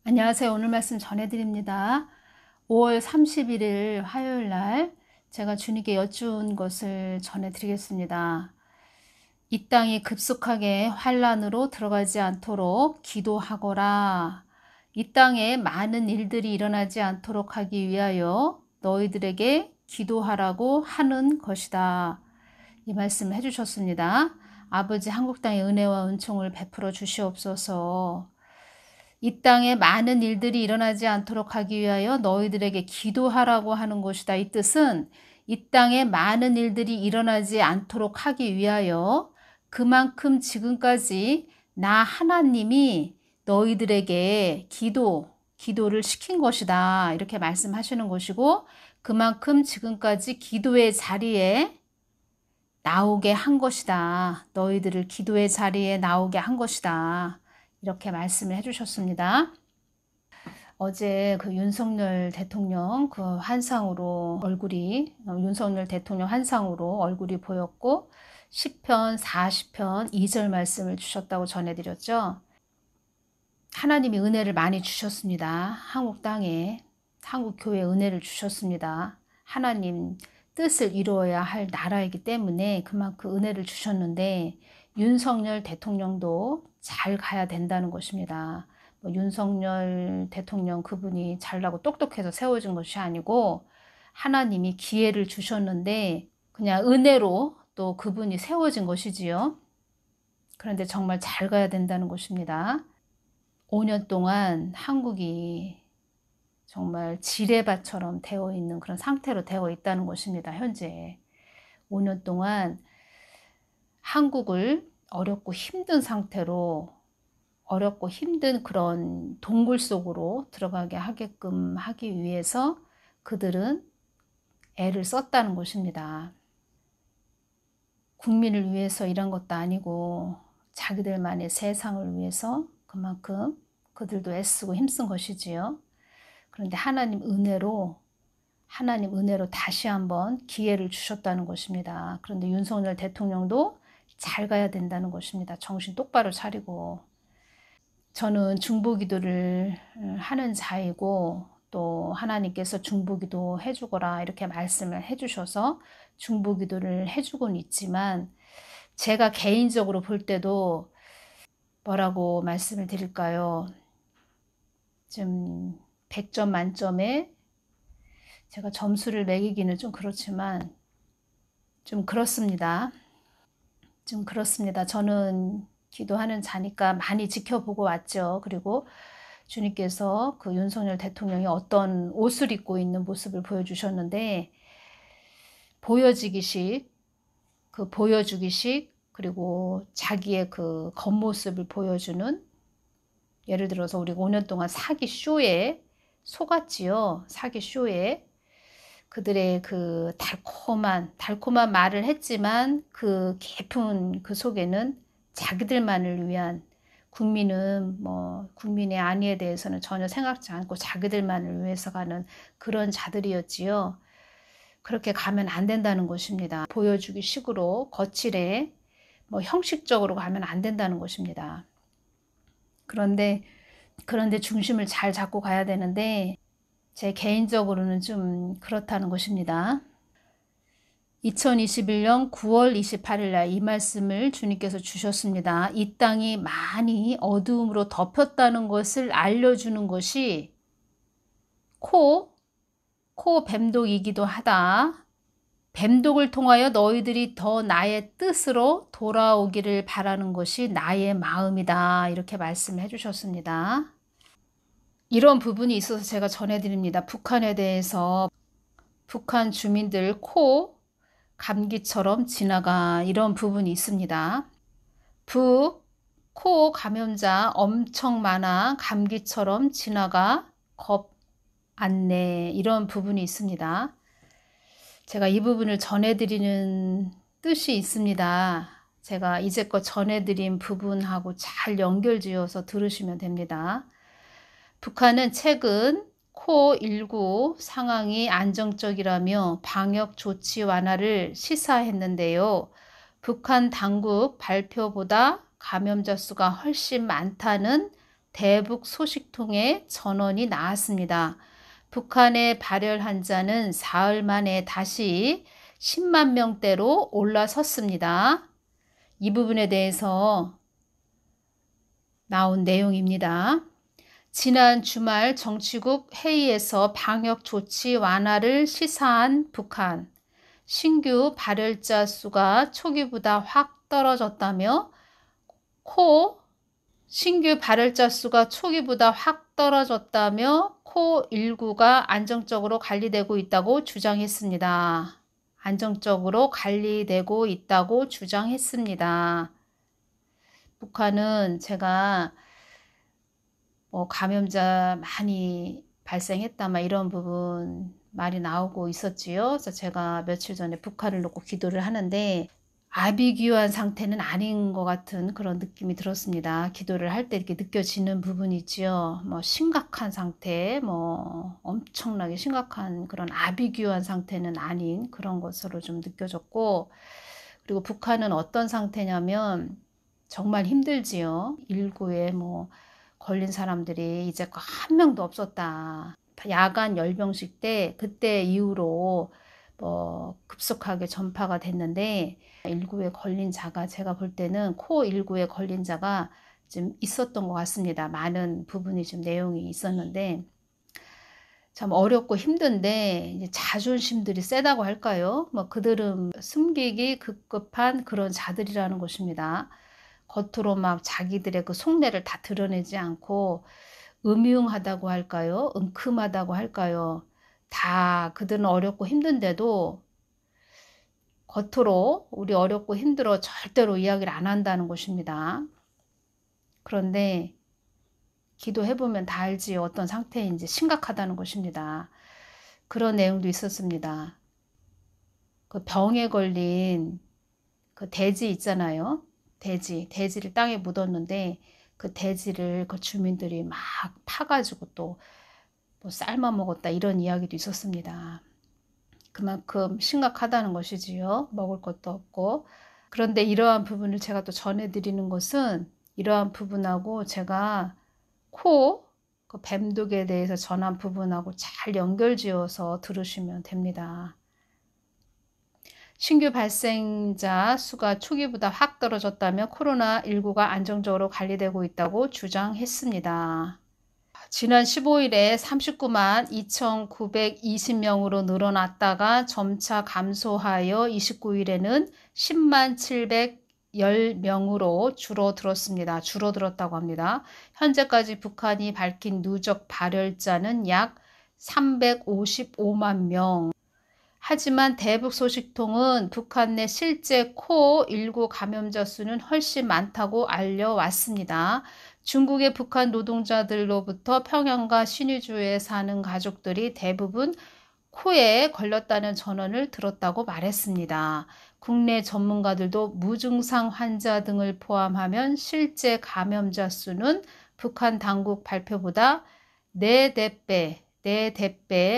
안녕하세요. 오늘 말씀 전해드립니다. 5월 31일 화요일 날 제가 주님께 여쭈은 것을 전해드리겠습니다. 이 땅이 급속하게 환란으로 들어가지 않도록 기도하거라. 이 땅에 많은 일들이 일어나지 않도록 하기 위하여 너희들에게 기도하라고 하는 것이다. 이 말씀을 해주셨습니다. 아버지 한국 땅의 은혜와 은총을 베풀어 주시옵소서. 이 땅에 많은 일들이 일어나지 않도록 하기 위하여 너희들에게 기도하라고 하는 것이다. 이 뜻은 이 땅에 많은 일들이 일어나지 않도록 하기 위하여 그만큼 지금까지 나 하나님이 너희들에게 기도를 시킨 것이다. 이렇게 말씀하시는 것이고, 그만큼 지금까지 기도의 자리에 나오게 한 것이다. 너희들을 기도의 자리에 나오게 한 것이다. 이렇게 말씀을 해주셨습니다. 어제 그 윤석열 대통령 윤석열 대통령 환상으로 얼굴이 보였고, 시편 40편 2절 말씀을 주셨다고 전해드렸죠. 하나님이 은혜를 많이 주셨습니다. 한국 땅에, 한국 교회에 은혜를 주셨습니다. 하나님 뜻을 이루어야 할 나라이기 때문에 그만큼 은혜를 주셨는데, 윤석열 대통령도 잘 가야 된다는 것입니다. 윤석열 대통령 그분이 잘나고 똑똑해서 세워진 것이 아니고 하나님이 기회를 주셨는데 그냥 은혜로 또 그분이 세워진 것이지요. 그런데 정말 잘 가야 된다는 것입니다. 5년 동안 한국이 정말 지뢰밭처럼 되어 있는 그런 상태로 되어 있다는 것입니다. 현재 5년 동안 한국을 어렵고 힘든 상태로, 어렵고 힘든 그런 동굴 속으로 들어가게 하게끔 하기 위해서 그들은 애를 썼다는 것입니다. 국민을 위해서 이런 것도 아니고 자기들만의 세상을 위해서 그만큼 그들도 애쓰고 힘쓴 것이지요. 그런데 하나님 은혜로 다시 한번 기회를 주셨다는 것입니다. 그런데 윤석열 대통령도 잘 가야 된다는 것입니다. 정신 똑바로 차리고. 저는 중보기도를 하는 자이고, 또 하나님께서 중보기도 해주거라 이렇게 말씀을 해주셔서 중보기도를 해주곤 있지만, 제가 개인적으로 볼 때도 뭐라고 말씀을 드릴까요? 좀 100점 만점에 제가 점수를 매기기는 좀 그렇지만 좀 그렇습니다. 저는 기도하는 자니까 많이 지켜보고 왔죠. 그리고 주님께서 그 윤석열 대통령이 어떤 옷을 입고 있는 모습을 보여주셨는데, 보여주기식, 그리고 자기의 그 겉모습을 보여주는, 예를 들어서 우리가 5년 동안 사기 쇼에 속았지요. 사기 쇼에. 그들의 그 달콤한 말을 했지만 그 깊은 그 속에는 자기들만을 위한, 국민의 안위에 대해서는 전혀 생각지 않고 자기들만을 위해서 가는 그런 자들이었지요. 그렇게 가면 안 된다는 것입니다. 보여주기 식으로 거칠게 형식적으로 가면 안 된다는 것입니다. 그런데 중심을 잘 잡고 가야 되는데, 제 개인적으로는 좀 그렇다는 것입니다. 2021년 9월 28일 날 이 말씀을 주님께서 주셨습니다. 이 땅이 많이 어두움으로 덮였다는 것을 알려주는 것이 코 뱀독이기도 하다. 뱀독을 통하여 너희들이 더 나의 뜻으로 돌아오기를 바라는 것이 나의 마음이다. 이렇게 말씀해 주셨습니다. 이런 부분이 있어서 제가 전해드립니다. 북한에 대해서 북한 주민들 감기처럼 지나가, 이런 부분이 있습니다. 코 감염자 엄청 많아, 감기처럼 지나가, 겁 안 내, 이런 부분이 있습니다. 제가 이 부분을 전해드리는 뜻이 있습니다. 제가 이제껏 전해드린 부분하고 잘 연결지어서 들으시면 됩니다. 북한은 최근 코ቪ드-19 상황이 안정적이라며 방역 조치 완화를 시사했는데요. 북한 당국 발표보다 감염자 수가 훨씬 많다는 대북 소식통의 전원이 나왔습니다. 북한의 발열 환자는 사흘 만에 다시 10만 명대로 올라섰습니다. 이 부분에 대해서 나온 내용입니다. 지난 주말 정치국 회의에서 방역 조치 완화를 시사한 북한. 신규 발열자 수가 초기보다 확 떨어졌다며 코로나19가 안정적으로 관리되고 있다고 주장했습니다. 북한은 제가 감염자 많이 발생했다 이런 부분 말이 나오고 있었지요. 그래서 제가 며칠 전에 북한을 놓고 기도를 하는데 아비규환 상태는 아닌 것 같은 그런 느낌이 들었습니다. 기도를 할 때 이렇게 느껴지는 부분이 있지요. 심각한 상태, 엄청나게 심각한 그런 아비규환 상태는 아닌 그런 것으로 좀 느껴졌고, 그리고 북한은 어떤 상태냐면 정말 힘들지요. 19에 걸린 사람들이 이제 한 명도 없었다. 야간 열병식 때 그때 이후로 급속하게 전파가 됐는데 19에 걸린 자가 제가 볼 때는 코19에 걸린 자가 좀 있었던 것 같습니다. 많은 부분이 좀 내용이 있었는데 참 어렵고 힘든데 이제 자존심들이 세다고 할까요? 그들은 숨기기 급급한 그런 자들이라는 것입니다. 겉으로 막 자기들의 그 속내를 다 드러내지 않고 음흉하다고 할까요? 은큼하다고 할까요? 다 그들은 어렵고 힘든데도 겉으로 우리 어렵고 힘들어 절대로 이야기를 안 한다는 것입니다. 그런데 기도해보면 다 알지 어떤 상태인지 심각하다는 것입니다. 그런 내용도 있었습니다. 그 병에 걸린 그 돼지 있잖아요. 돼지를 땅에 묻었는데 그 돼지를 그 주민들이 막 파가지고 또 삶아 먹었다 이런 이야기도 있었습니다. 그만큼 심각하다는 것이지요. 먹을 것도 없고. 그런데 이러한 부분을 제가 또 전해드리는 것은 이러한 부분하고 제가 그 뱀독에 대해서 전한 부분하고 잘 연결지어서 들으시면 됩니다. 신규 발생자 수가 초기보다 확 떨어졌다며 코로나19가 안정적으로 관리되고 있다고 주장했습니다. 지난 15일에 39만 2,920명으로 늘어났다가 점차 감소하여 29일에는 10만 710명으로 줄어들었다고 합니다. 현재까지 북한이 밝힌 누적 발열자는 약 355만 명. 하지만 대북 소식통은 북한 내 실제 코19 감염자 수는 훨씬 많다고 알려왔습니다. 중국의 북한 노동자들로부터 평양과 신의주에 사는 가족들이 대부분 코에 걸렸다는 전언을 들었다고 말했습니다. 국내 전문가들도 무증상 환자 등을 포함하면 실제 감염자 수는 북한 당국 발표보다 4배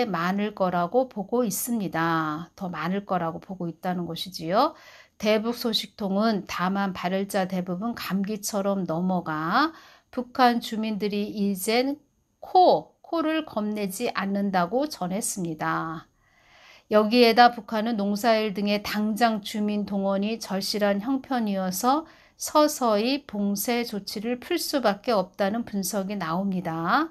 많을 거라고 보고 있습니다. 더 많을 거라고 보고 있다는 것이지요. 대북 소식통은 다만 발열자 대부분 감기처럼 넘어가 북한 주민들이 이젠 코를 겁내지 않는다고 전했습니다. 여기에다 북한은 농사일 등의 당장 주민 동원이 절실한 형편이어서 서서히 봉쇄 조치를 풀 수밖에 없다는 분석이 나옵니다.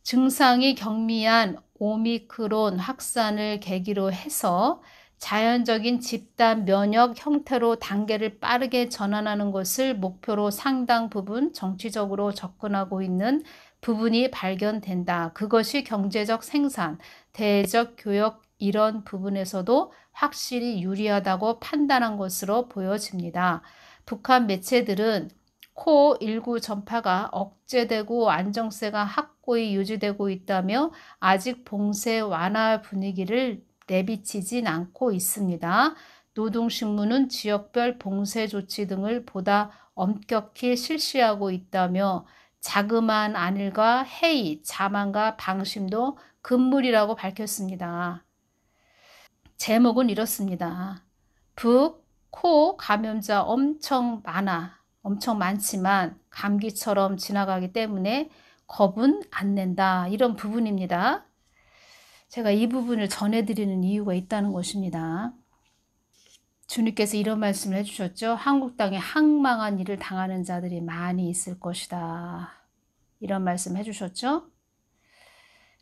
증상이 경미한 오미크론 확산을 계기로 해서 자연적인 집단 면역 형태로 단계를 빠르게 전환하는 것을 목표로 상당 부분 정치적으로 접근하고 있는 부분이 발견된다. 그것이 경제적 생산, 대외적 교역 이런 부분에서도 확실히 유리하다고 판단한 것으로 보여집니다. 북한 매체들은 코19 전파가 억제되고 안정세가 확고히 유지되고 있다며 아직 봉쇄 완화 분위기를 내비치진 않고 있습니다. 노동신문은 지역별 봉쇄 조치 등을 보다 엄격히 실시하고 있다며 자그마한 안일과 해이, 자만과 방심도 금물이라고 밝혔습니다. 제목은 이렇습니다. 코 감염자 엄청 많아. 엄청 많지만 감기처럼 지나가기 때문에 겁은 안 낸다. 이런 부분입니다. 제가 이 부분을 전해드리는 이유가 있다는 것입니다. 주님께서 이런 말씀을 해주셨죠. 한국 땅에 항망한 일을 당하는 자들이 많이 있을 것이다. 이런 말씀 해주셨죠.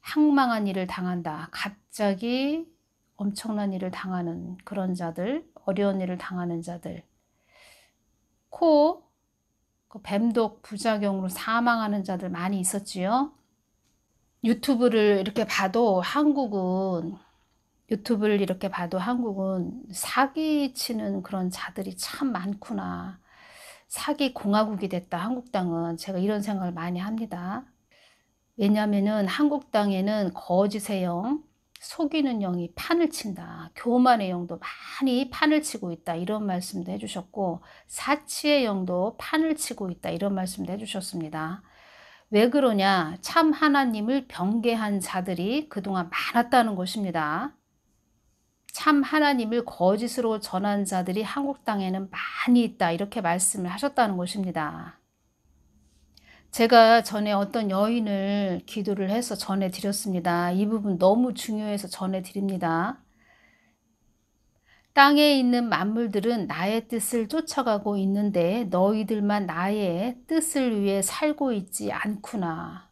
항망한 일을 당한다. 갑자기 엄청난 일을 당하는 그런 자들, 어려운 일을 당하는 자들. 그 뱀독 부작용으로 사망하는 자들 많이 있었지요. 유튜브를 이렇게 봐도 한국은 사기치는 그런 자들이 참 많구나. 사기 공화국이 됐다, 한국 땅은. 제가 이런 생각을 많이 합니다. 왜냐하면은 한국 땅에는 거짓의 영, 속이는 영이 판을 친다. 교만의 영도 많이 판을 치고 있다. 이런 말씀도 해주셨고, 사치의 영도 판을 치고 있다. 이런 말씀도 해주셨습니다. 왜 그러냐? 참 하나님을 변개한 자들이 그동안 많았다는 것입니다. 참 하나님을 거짓으로 전한 자들이 한국 땅에는 많이 있다. 이렇게 말씀을 하셨다는 것입니다. 제가 전에 어떤 여인을 기도를 해서 전해드렸습니다. 이 부분 너무 중요해서 전해드립니다. 땅에 있는 만물들은 나의 뜻을 쫓아가고 있는데 너희들만 나의 뜻을 위해 살고 있지 않구나.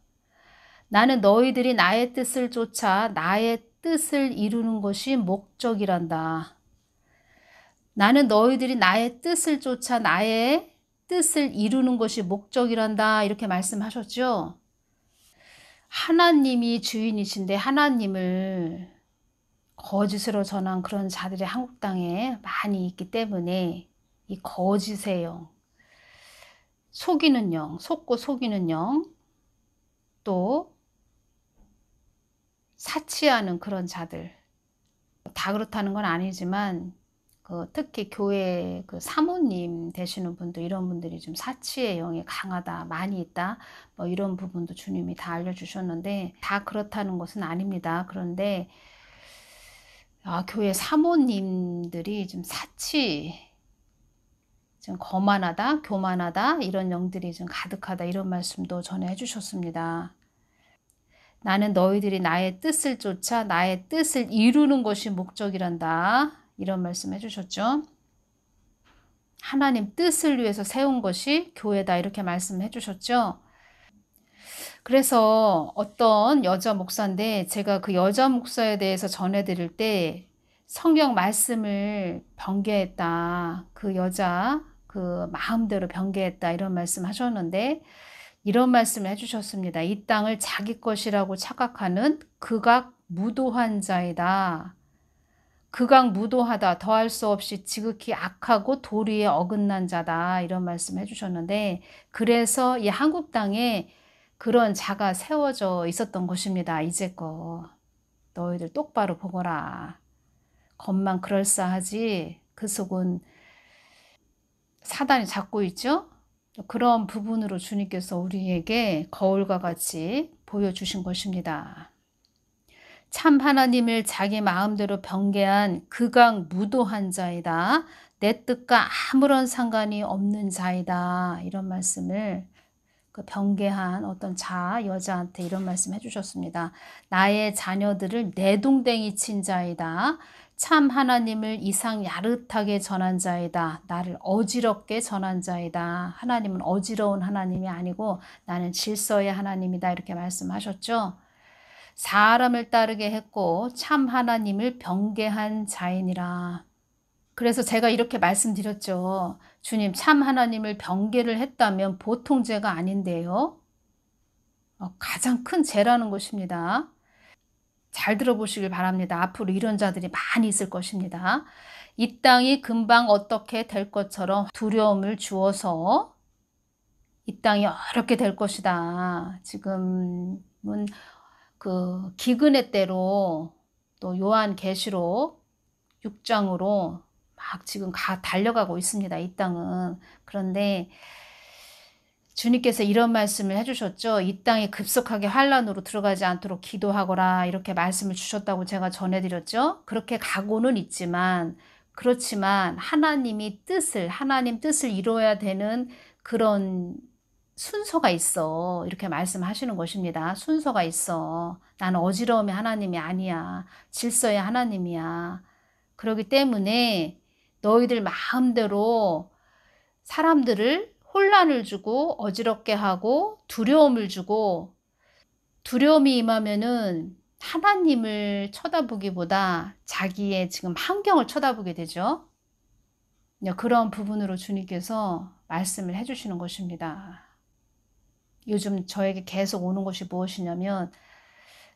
나는 너희들이 나의 뜻을 쫓아 나의 뜻을 이루는 것이 목적이란다. 나는 너희들이 나의 뜻을 쫓아 나의 뜻을 이루는 것이 목적이란다. 이렇게 말씀하셨죠. 하나님이 주인이신데 하나님을 거짓으로 전한 그런 자들이 한국 땅에 많이 있기 때문에 이 거짓의 영, 속이는 영, 속고 속이는 영, 또 사치하는 그런 자들, 다 그렇다는 건 아니지만 특히 교회 사모님 되시는 분도 이런 분들이 좀 사치의 영이 강하다, 많이 있다, 뭐 이런 부분도 주님이 다 알려주셨는데 다 그렇다는 것은 아닙니다. 그런데 교회 사모님들이 좀 좀 거만하다, 교만하다 이런 영들이 좀 가득하다 이런 말씀도 전해 주셨습니다. 나는 너희들이 나의 뜻을 쫓아 나의 뜻을 이루는 것이 목적이란다. 이런 말씀 해주셨죠. 하나님 뜻을 위해서 세운 것이 교회다. 이렇게 말씀해 주셨죠. 그래서 어떤 여자 목사인데 제가 그 여자 목사에 대해서 전해드릴 때 성경 말씀을 변개했다. 그 여자 그 마음대로 변개했다. 이런 말씀 하셨는데 이런 말씀을 해주셨습니다. 이 땅을 자기 것이라고 착각하는 극악 무도한 자이다. 극악 무도하다. 더할 수 없이 지극히 악하고 도리에 어긋난 자다. 이런 말씀 해주셨는데 그래서 이 한국 땅에 그런 자가 세워져 있었던 것입니다. 이제껏 너희들 똑바로 보거라. 겉만 그럴싸하지 그 속은 사단이 잡고 있죠. 그런 부분으로 주님께서 우리에게 거울과 같이 보여주신 것입니다. 참 하나님을 자기 마음대로 변개한 극악 무도한 자이다. 내 뜻과 아무런 상관이 없는 자이다. 이런 말씀을 변개한 어떤 여자한테 이런 말씀 해주셨습니다. 나의 자녀들을 내동댕이 친 자이다. 참 하나님을 이상 야릇하게 전한 자이다. 나를 어지럽게 전한 자이다. 하나님은 어지러운 하나님이 아니고 나는 질서의 하나님이다. 이렇게 말씀하셨죠. 사람을 따르게 했고 참 하나님을 변개한 자이니라. 그래서 제가 이렇게 말씀드렸죠. 주님, 참 하나님을 변개를 했다면 보통 죄가 아닌데요. 가장 큰 죄라는 것입니다. 잘 들어보시길 바랍니다. 앞으로 이런 자들이 많이 있을 것입니다. 이 땅이 금방 어떻게 될 것처럼 두려움을 주어서 이 땅이 어렵게 될 것이다. 지금은 그 기근의 때로 또 요한계시록 6장으로 막 지금 달려가고 있습니다. 이 땅은. 그런데 주님께서 이런 말씀을 해주셨죠. 이 땅이 급속하게 환란으로 들어가지 않도록 기도하거라 이렇게 말씀을 주셨다고 제가 전해드렸죠. 그렇게 각오는 있지만 그렇지만 하나님 뜻을 이루어야 되는 그런 순서가 있어. 이렇게 말씀하시는 것입니다. 순서가 있어. 나는 어지러움의 하나님이 아니야. 질서의 하나님이야. 그렇기 때문에 너희들 마음대로 사람들을 혼란을 주고 어지럽게 하고 두려움을 주고, 두려움이 임하면은 하나님을 쳐다보기보다 자기의 지금 환경을 쳐다보게 되죠. 그런 부분으로 주님께서 말씀을 해주시는 것입니다. 요즘 저에게 계속 오는 것이 무엇이냐면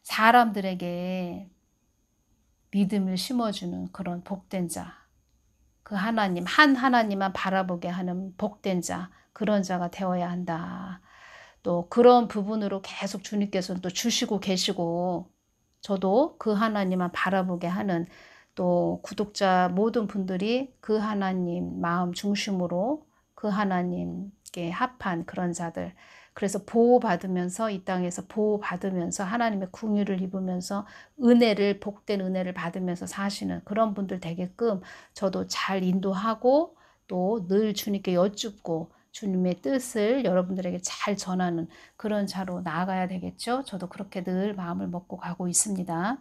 사람들에게 믿음을 심어주는 그런 복된 자, 그 하나님, 한 하나님만 바라보게 하는 복된 자, 그런 자가 되어야 한다. 또 그런 부분으로 계속 주님께서는 또 주시고 계시고, 저도 그 하나님만 바라보게 하는, 또 구독자 모든 분들이 그 하나님 마음 중심으로 그 하나님께 합한 그런 자들, 그래서 보호받으면서 이 땅에서 보호받으면서 하나님의 궁유를 입으면서 은혜를, 복된 은혜를 받으면서 사시는 그런 분들 되게끔 저도 잘 인도하고 또 늘 주님께 여쭙고 주님의 뜻을 여러분들에게 잘 전하는 그런 자로 나아가야 되겠죠. 저도 그렇게 늘 마음을 먹고 가고 있습니다.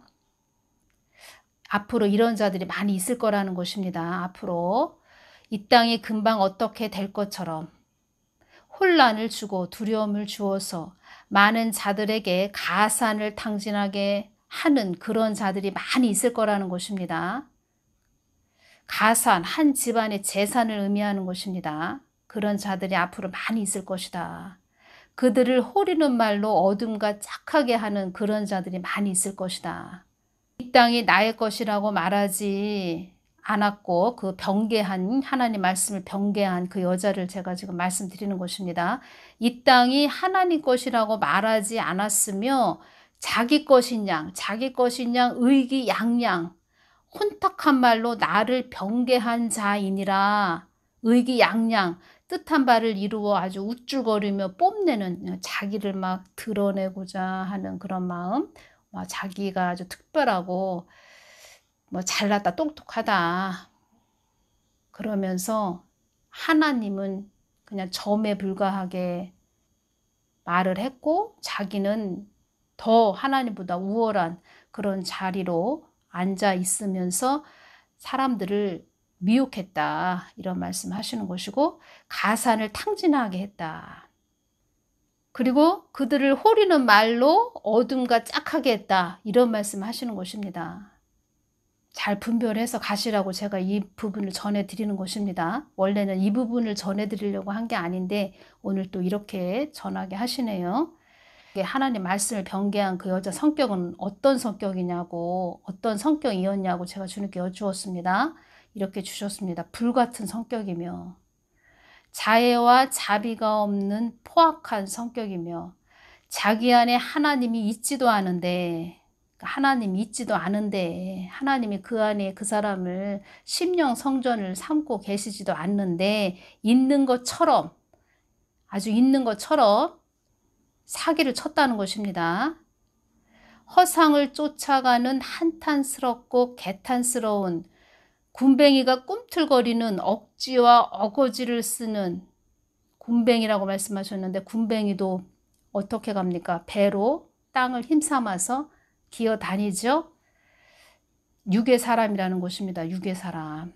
앞으로 이런 자들이 많이 있을 거라는 것입니다. 앞으로 이 땅이 금방 어떻게 될 것처럼 혼란을 주고 두려움을 주어서 많은 자들에게 가산을 탕진하게 하는 그런 자들이 많이 있을 거라는 것입니다. 가산, 한 집안의 재산을 의미하는 것입니다. 그런 자들이 앞으로 많이 있을 것이다. 그들을 호리는 말로 어둠과 짝하게 하는 그런 자들이 많이 있을 것이다. 이 땅이 나의 것이라고 말하지 않았고 그 변개한, 하나님 말씀을 변개한 그 여자를 제가 지금 말씀드리는 것입니다. 이 땅이 하나님 것이라고 말하지 않았으며 자기 것인 양 의기양양 혼탁한 말로 나를 변개한 자이니라. 의기양양 뜻한 바를 이루어 아주 우쭐거리며 뽐내는, 자기를 막 드러내고자 하는 그런 마음, 자기가 아주 특별하고 잘났다 똑똑하다 그러면서 하나님은 그냥 점에 불과하게 말을 했고 자기는 더 하나님보다 우월한 그런 자리로 앉아 있으면서 사람들을 미혹했다, 이런 말씀 하시는 것이고, 가산을 탕진하게 했다. 그리고 그들을 호리는 말로 어둠과 짝하게 했다, 이런 말씀 하시는 것입니다. 잘 분별해서 가시라고 제가 이 부분을 전해드리는 것입니다. 원래는 이 부분을 전해드리려고 한 게 아닌데 오늘 또 이렇게 전하게 하시네요. 하나님 말씀을 변개한 그 여자 성격은 어떤 성격이냐고, 어떤 성격이었냐고 제가 주님께 여쭈었습니다. 이렇게 주셨습니다. 불같은 성격이며 자애와 자비가 없는 포악한 성격이며 자기 안에 하나님이 있지도 않은데, 하나님이 그 안에 그 사람을 심령 성전을 삼고 계시지도 않는데 아주 있는 것처럼 사기를 쳤다는 것입니다. 허상을 쫓아가는 한탄스럽고 개탄스러운 군뱅이가 꿈틀거리는 억지와 어거지를 쓰는 군뱅이라고 말씀하셨는데, 군뱅이도 어떻게 갑니까? 배로 땅을 힘삼아서 기어 다니죠. 육의 사람이라는 것입니다. 육의 사람.